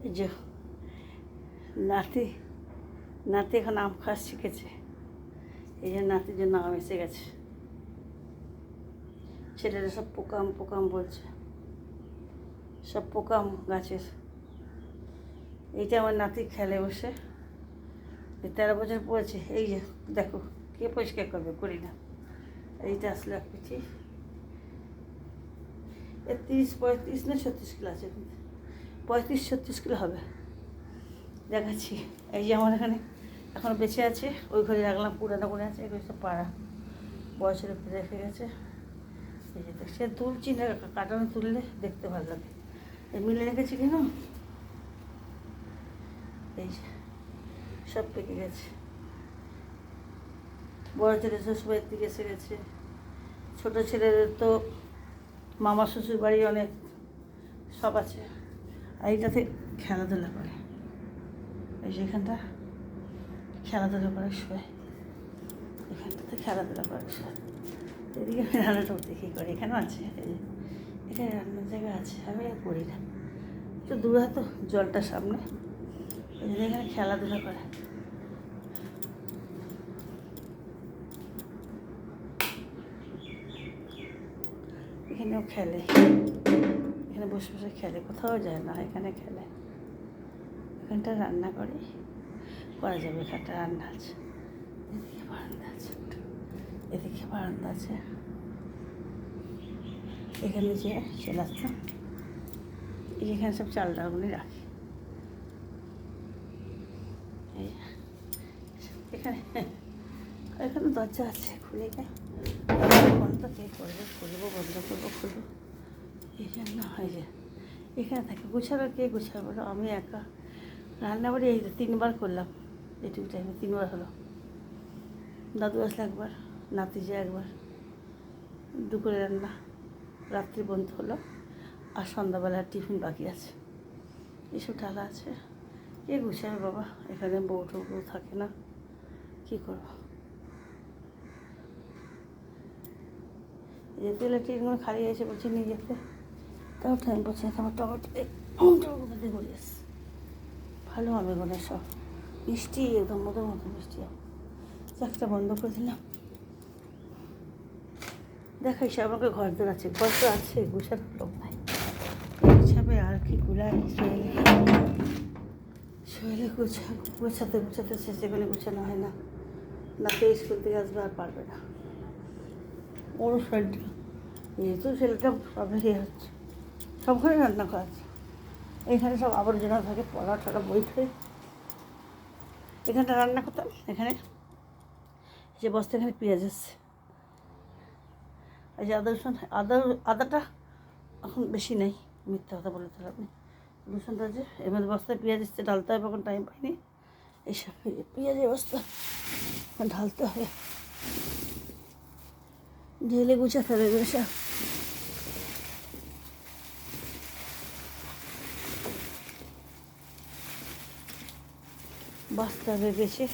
এই যে নাতি নাতি এখন আম খাওয়া শিখেছে, এই যে নাতির জন্য আম এসে গেছে। ছেলেরা সব পোকাম পোকাম বলছে, সব পোকাম গাছের। এইটা আমার নাতি খেলে বসে, 13 বছর পড়েছে। এই যে দেখো, কে পরিষ্কার করবে, করি না। এইটা আসলে এক পিঠি, এর 30-35 না 36 কিলো আছে, 35-36 কিলো হবে, দেখাচ্ছি। এই যে আমার এখানে এখন বেঁচে আছে, ওই ঘরে রাখলাম, পুরানো করে আছে, এগুলো সব পাড়া বয়সের উপরে রেখে গেছে। এই যে সে তুলছি না, কাটানো তুললে দেখতে ভালো লাগে। মিলে রেখেছি কেন, এই যে সব পেকে গেছে। বড় ছেলে শ্বশুরবাড়ির থেকে এসে গেছে, ছোটো ছেলেদের তো মামা শ্বশুর বাড়ি অনেক সব আছে। আর এইটাতে খেলাধুলা করে, এই যে এখানটা খেলাধুলা করে শোয়, এখানটাতে খেলাধুলা করে শোয়। এদিকে রান্নাটা দেখি করে, এখানেও আছে, এই যে এখানে রান্নার জায়গা আছে, আমি আর করি না, একটু দূরে তো জলটার সামনে, এই জন্য এখানে খেলাধুলা করে। এখানেও খেলে, এখানে বসে বসে খেলে, কোথাও যায় না, এখানে খেলে। এখানটা রান্না করে করা যাবে, এখানটা রান্না আছে, এদিকে বারান্দা আছে, এদিকে বারান্দা আছে। এখানে যে চলে আসতাম, এখানে সব চাল ডালগুলি রাখি। এখানে এখানে দরজা আছে, খুলে যায়, বন্ধ কে করবে, খুলবো বন্ধ করবো, খুলবো, এই জন্য হয় যে এখানে থাকে। গুছাবে কে গুছাবে বলো, আমি একা। রান্নাবাড়ি এই 3বার করলাম, এইটুকু টাইমে 3বার হলো। দাদু আসলে একবার, নাতি যে একবার, দুপুরে রান্না, রাত্রি বন্ধ হলো, আর সন্ধ্যাবেলার টিফিন বাকি আছে, এসব ঢালা আছে। কে গুছাবে বাবা, এখানে বউ টৌ থাকে না, কী করবো। এই যে তেলের টিনগুলো খালি এসে বলছে নিয়ে যেতে, তাও টাইম পাচ্ছে না। আমার টমেটো কোথাতে ঘুরে এসছে, ভালো হবে গোটা সব মিষ্টি, একদম মতো মতো মিষ্টি। চাকটা বন্ধ করে দিলাম, দেখাই সে আমাকে ঘর দৌড় আছে, ঘর তো আছে, গুছানোর লোক নাই, গুছাবে আর কি গুলাই। শরীরে গোছাতে গোছাতে শেষে করে গোছানো হয় না, নাতে স্কুল থেকে আসবে আর পারবে না, ওরও শরীরটা যেহেতু ছেলেটা সব হচ্ছে, সব ঘরে রান্না করা আছে। এখানে সব আবর্জনা থাকে, পড়া টড়া বই থাকে, এখানটা রান্না করতাম। এখানে যে বস্তা, এখানে পেঁয়াজ এসছে, এই যে আদা রসুন, আদাটা এখন বেশি নেই, মিথ্যা কথা বলে তো আপনি। রসুনটা যে এর মধ্যে বস্তায় পেঁয়াজ এসছে, ঢালতে হবে, এখন টাইম পাইনি। এইসব পেঁয়াজের বস্তা ঢালতে হবে, ঢেলে গুছাতে হবে এগুলো সব। বস্তা বেছে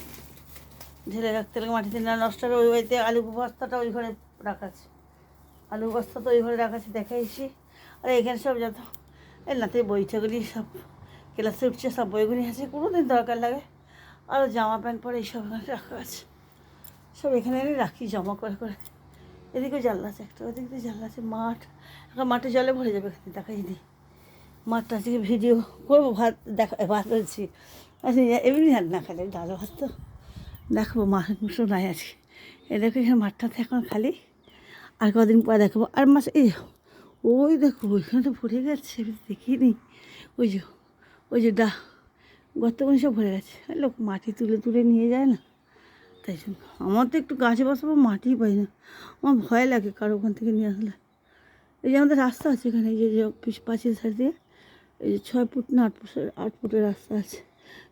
ঢেলে রাখতে লাগে, মাটিতে না নষ্ট হবে। ওই বাড়িতে আলু বস্তাটা ওই ঘরে রাখা আছে, আলু বস্তা তো ওই ঘরে রাখা আছে, দেখে এসে। আর এখানে সব যত এই নাতে বইটাগুলি সব ক্লাসে উঠছে, সব বইগুলি আছে, কোনো দিন দরকার লাগে। আর জামা প্যান্ট পরে এইসব এখানে রাখা আছে, সব এখানে এনে রাখি জমা করে করে। এদিকেও জানলা আছে একটা, ওদিক দিয়ে জানলা আছে। মাঠ, এখন মাঠে জলে ভরে যাবে, এখানে দেখাই দিই মাঠটা থেকে ভিডিও করবো। ভাত দেখা, ভাত বলছি আচ্ছা, এমনি রান্না খালি ডাল ভাত তো দেখাবো, মাংস নাই আজকে। এ দেখো এখানে মাঠটাতে এখন খালি, আর কদিন পরে দেখাবো। আর মাছ এই ওই দেখো ওইখানে তো ভরে গেছে, দেখিনি। ওই যে ওই যে গর্তগুলো সব ভরে গেছে, লোক মাটি তুলে তুলে নিয়ে যায় না, তাই জন্য। আমার তো একটু গাছে বসাবো, মাটিই পাই না, আমার ভয় লাগে কারো ওখান থেকে নিয়ে আসলে। এই যে আমাদের রাস্তা আছে এখানে, এই যে পাঁচিল সাইড দিয়ে, এই যে 6 ফুট না 8 ফুটের রাস্তা আছে,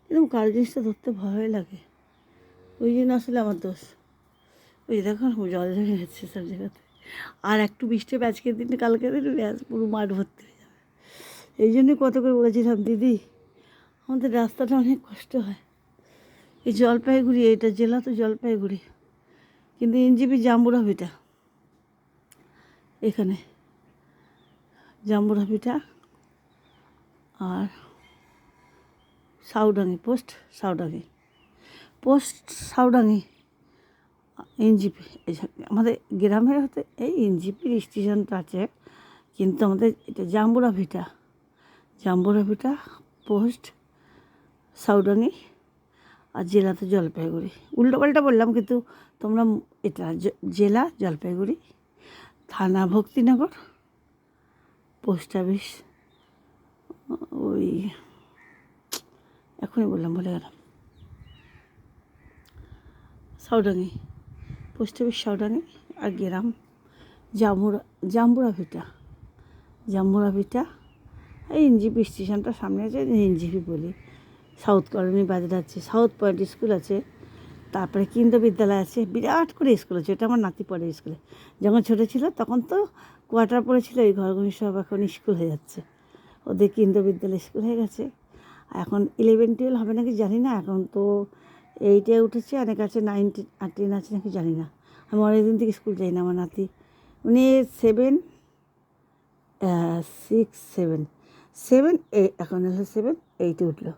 কিন্তু কারো জিনিসটা ধরতে ভয় লাগে, ওই জন্য আসলে আমার দোষ। ওই যে দেখো জল জমে গেছে সব জায়গাতে, আর একটু বৃষ্টি আজকের দিনে কালকে দিনে ব্যাস পুরো মাঠ ভর্তি হয়ে যাবে। এই জন্যই কত করে বলেছিলাম, দিদি আমাদের রাস্তাটা অনেক কষ্ট হয়। এই জলপাইগুড়ি, এটা জেলা তো জলপাইগুড়ি, কিন্তু এনজিপি জাম্বুরাভিটা, এখানে জাম্বুরাভিটা। আর সাউডাঙ্গি, পোস্ট সাউডাঙ্গি, পোস্ট সাউডাঙ্গি এনজিপি। এই আমাদের গ্রামের হতে এই এনজিপির স্টেশনটা আছে, কিন্তু আমাদের এটা জাম্বুরা ভিটা, জাম্বুরা ভিটা, পোস্ট সাউডাঙ্গি, আর জেলাতে জলপাইগুড়ি। উল্টোপাল্টা বললাম, কিন্তু তোমরা এটা জেলা জলপাইগুড়ি, থানা ভক্তিনগর, পোস্ট অফিস ওই এখনই বললাম, বলে গেলাম, সাউডাঙ্গি, পোস্ট অফিস সাউডাঙ্গি, আর গ্রাম জাম্বুরা ভিটা, জাম্বুরা ভিটা। এই এনজিপি স্টেশনটা সামনে আছে, এনজিপি বলি। সাউথ কলোনি বাজার আছে, সাউথ পয়েন্ট স্কুল আছে, তারপরে কেন্দ্র বিদ্যালয় আছে, বিরাট করে স্কুল আছে। ওটা আমার নাতি পড়ে স্কুলে। যখন ছোটো ছিল তখন তো কোয়ার্টার পড়েছিল, এই ঘরগুলি সব এখন স্কুল হয়ে যাচ্ছে। ওদের কেন্দ্র বিদ্যালয় স্কুল হয়ে গেছে। এখন 11-12 হবে নাকি জানি না, এখন তো 8-এ উঠেছে, অনেক আছে 9-10 আছে নাকি জানি না। আমি অনেকদিন থেকে স্কুল যাই না। আমার নাতি উনি 7, 6, 7, এখন হলো 7, 8-এ উঠলো।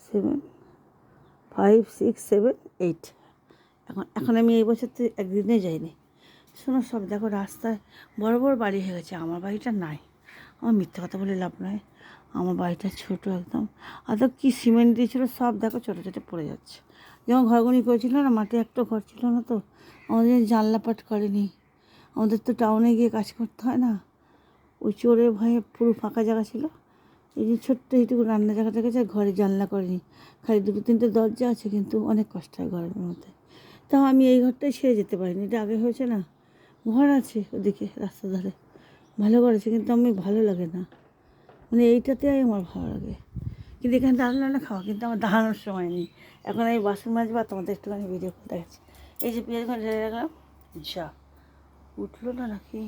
7, 5, 6, 7, 8 এখন আমি এই বছর তো একদিনে যাইনি। শোনো সব, দেখো রাস্তায় বড় বড় বাড়ি হয়ে গেছে, আমার বাড়িটা নাই। আমার মিথ্যে কথা বলে লাভ নয়, আমার বাড়িটা ছোটো একদম। আর তো কী সিমেন্ট দিয়েছিলো, সব দেখো ছোটো ছোটো পড়ে যাচ্ছে। যখন ঘরগুলি করেছিল না, মাঠে একটা ঘর ছিল না তো, আমাদের জানলা পাট করেনি। আমাদের তো টাউনে গিয়ে কাজ করতে হয় না, ওই চোরের ভয়ে পুরো ফাঁকা জায়গা ছিল। এই যে ছোট্ট এইটুকু রান্না জায়গাটা গেছে, ঘরে জানলা করেনি, খালি 2-3টে দরজা আছে, কিন্তু অনেক কষ্ট হয় ঘরের মধ্যে। তাও আমি এই ঘরটাই ছেড়ে যেতে পারিনি, এটা আগে হয়েছে না। ঘর আছে ওদিকে রাস্তা ধারে, ভালো করেছে, কিন্তু আমি ভালো লাগে না, মানে এইটাতেই আমার ভালো লাগে। কিন্তু এখানে দাঁড়ানো খাওয়া, কিন্তু আমার দাঁড়ানোর সময় নেই। এখন আমি বাসন মাজবা, তোমাদের একটুখানি ভিডিও করতে গেছি। এই যে পেঁয়াজ ঢেলে রাখলাম, যা উঠলো না নাকি।